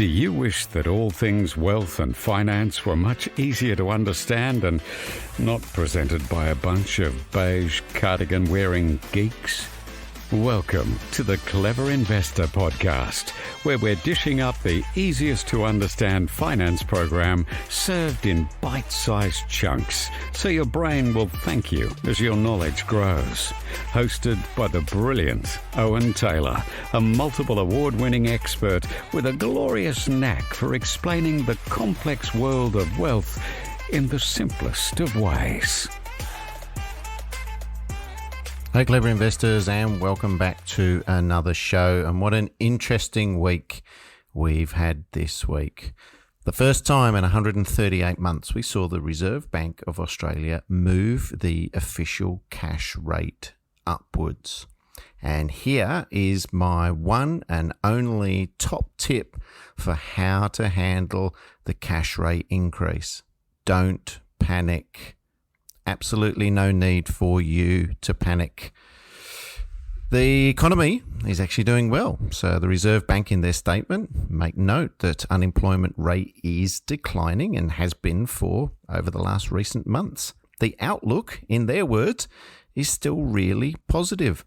Do you wish that all things wealth and finance were much easier to understand and not presented by a bunch of beige cardigan-wearing geeks? Welcome to the Clever Investor Podcast, where we're dishing up the easiest to understand finance program served in bite-sized chunks, so your brain will thank you as your knowledge grows. Hosted by the brilliant Owen Taylor, a multiple award-winning expert with a glorious knack for explaining the complex world of wealth in the simplest of ways. Hey, clever investors, and welcome back to another show. And what an interesting week we've had this week. The first time in 138 months, we saw the Reserve Bank of Australia move the official cash rate upwards. And here is my one and only top tip for how to handle the cash rate increase. Don't panic. Absolutely no need for you to panic. The economy is actually doing well. So the Reserve Bank in their statement make note that unemployment rate is declining and has been for over the last recent months. The outlook, in their words, is still really positive.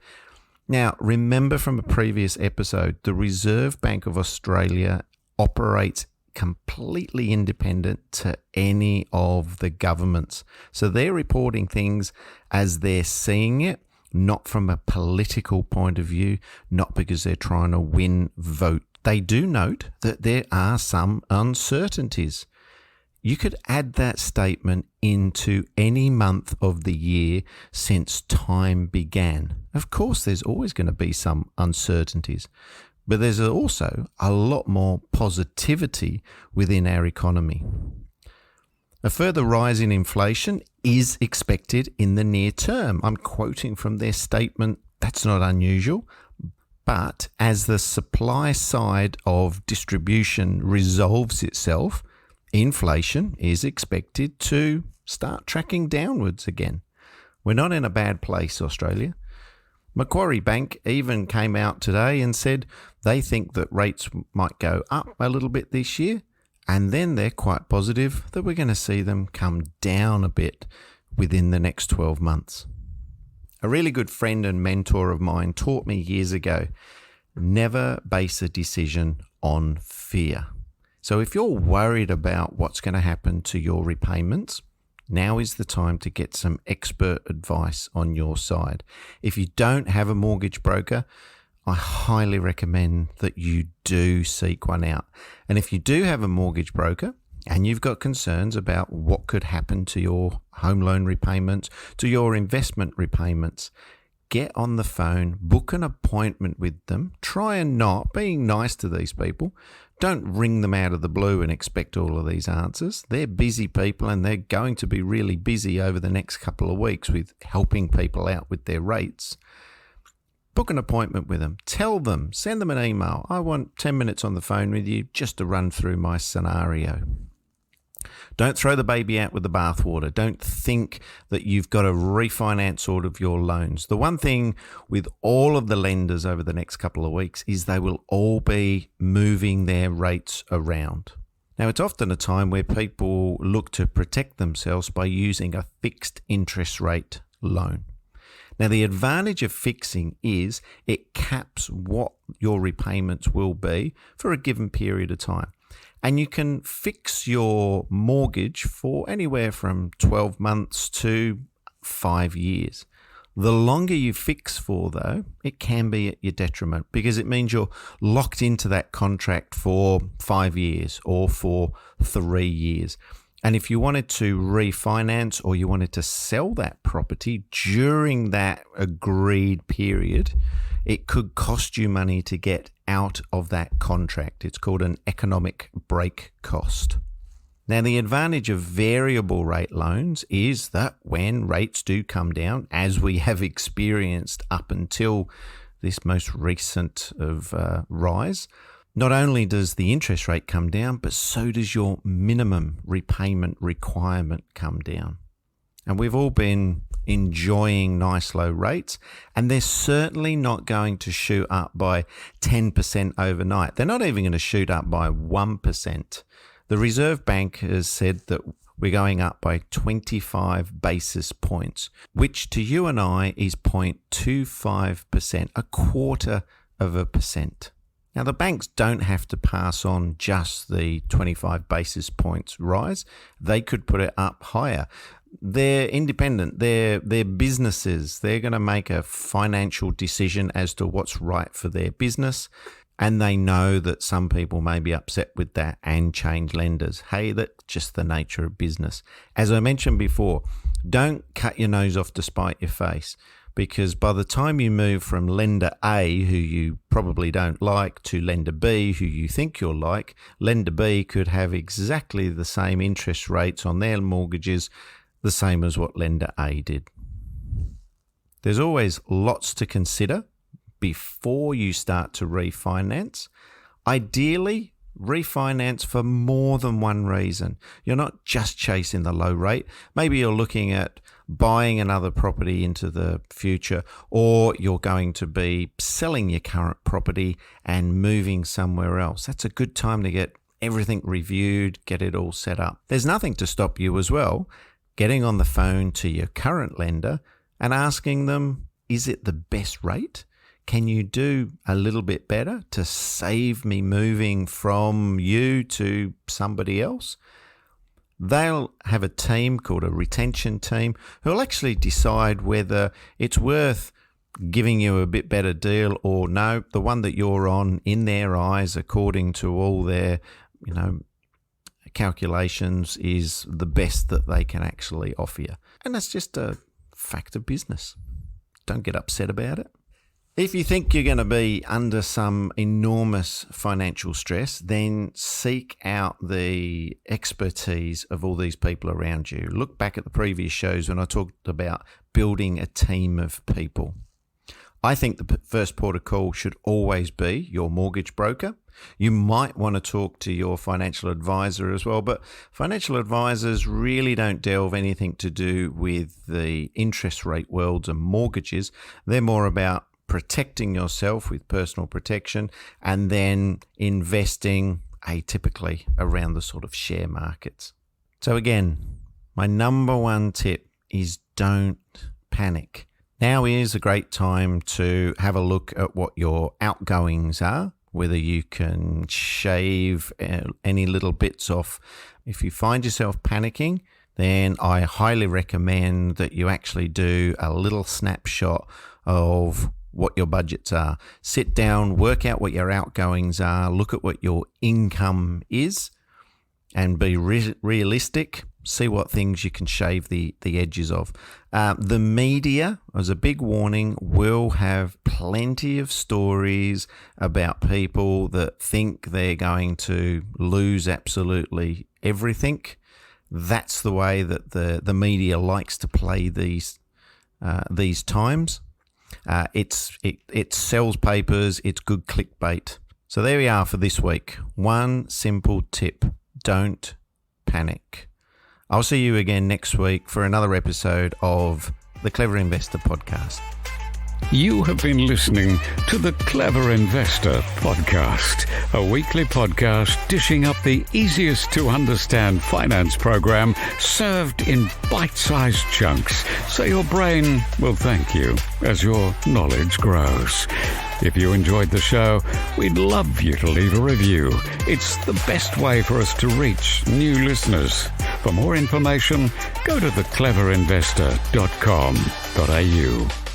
Now, remember from a previous episode, the Reserve Bank of Australia operates completely independent to any of the governments. So they're reporting things as they're seeing it, not from a political point of view, not because they're trying to win vote. They do note that there are some uncertainties. You could add that statement into any month of the year since time began. Of course, there's always going to be some uncertainties. But there's also a lot more positivity within our economy. A further rise in inflation is expected in the near term. I'm quoting from their statement. That's not unusual. But as the supply side of distribution resolves itself, inflation is expected to start tracking downwards again. We're not in a bad place, Australia. Macquarie Bank even came out today and said they think that rates might go up a little bit this year, and then they're quite positive that we're going to see them come down a bit within the next 12 months. A really good friend and mentor of mine taught me years ago, never base a decision on fear. So if you're worried about what's going to happen to your repayments, now is the time to get some expert advice on your side. If you don't have a mortgage broker, I highly recommend that you do seek one out. And if you do have a mortgage broker and you've got concerns about what could happen to your home loan repayments, to your investment repayments, get on the phone, book an appointment with them. Try and not, being nice to these people, don't ring them out of the blue and expect all of these answers. They're busy people and they're going to be really busy over the next couple of weeks with helping people out with their rates. Book an appointment with them. Tell them, send them an email. I want 10 minutes on the phone with you just to run through my scenario. Don't throw the baby out with the bathwater. Don't think that you've got to refinance all of your loans. The one thing with all of the lenders over the next couple of weeks is they will all be moving their rates around. Now, it's often a time where people look to protect themselves by using a fixed interest rate loan. Now, the advantage of fixing is it caps what your repayments will be for a given period of time. And you can fix your mortgage for anywhere from 12 months to 5 years. The longer you fix for, though, it can be at your detriment because it means you're locked into that contract for 5 years or for 3 years. And if you wanted to refinance or you wanted to sell that property during that agreed period, it could cost you money to get out of that contract. It's called an economic break cost. Now, the advantage of variable rate loans is that when rates do come down, as we have experienced up until this most recent of rise, not only does the interest rate come down, but so does your minimum repayment requirement come down. And we've all been enjoying nice low rates, and they're certainly not going to shoot up by 10% overnight. They're not even going to shoot up by 1%. The Reserve Bank has said that we're going up by 25 basis points, which to you and I is 0.25%, a quarter of a percent. Now, the banks don't have to pass on just the 25 basis points rise. They could put it up higher. They're independent. They're businesses. They're going to make a financial decision as to what's right for their business. And they know that some people may be upset with that and change lenders. Hey, that's just the nature of business. As I mentioned before, don't cut your nose off to spite your face, because by the time you move from lender A, who you probably don't like, to lender B, who you think you'll like, lender B could have exactly the same interest rates on their mortgages, the same as what lender A did. There's always lots to consider before you start to refinance. Ideally, refinance for more than one reason. You're not just chasing the low rate. Maybe you're looking at buying another property into the future, or you're going to be selling your current property and moving somewhere else. That's a good time to get everything reviewed, get it all set up. There's nothing to stop you as well getting on the phone to your current lender and asking them, is it the best rate? Can you do a little bit better to save me moving from you to somebody else? They'll have a team called a retention team who'll actually decide whether it's worth giving you a bit better deal or no. The one that you're on, in their eyes, according to all their, calculations, is the best that they can actually offer you. And that's just a fact of business. Don't get upset about it. If you think you're going to be under some enormous financial stress, then seek out the expertise of all these people around you. Look back at the previous shows when I talked about building a team of people. I think the first port of call should always be your mortgage broker. You might want to talk to your financial advisor as well, but financial advisors really don't delve anything to do with the interest rate worlds and mortgages. They're more about protecting yourself with personal protection and then investing atypically around the sort of share markets. So again, my number one tip is don't panic. Now is a great time to have a look at what your outgoings are, whether you can shave any little bits off. If you find yourself panicking, then I highly recommend that you actually do a little snapshot of what your budgets are. Sit down, work out what your outgoings are, look at what your income is, and be realistic. See what things you can shave the edges of. The media, as a big warning, will have plenty of stories about people that think they're going to lose absolutely everything. That's the way that the media likes to play these times. It sells papers. It's good clickbait. So there we are for this week. One simple tip: don't panic. I'll see you again next week for another episode of the Clever Investor Podcast. You have been listening to the Clever Investor Podcast, a weekly podcast dishing up the easiest to understand finance program served in bite-sized chunks, so your brain will thank you as your knowledge grows. If you enjoyed the show, we'd love you to leave a review. It's the best way for us to reach new listeners. For more information, go to thecleverinvestor.com.au.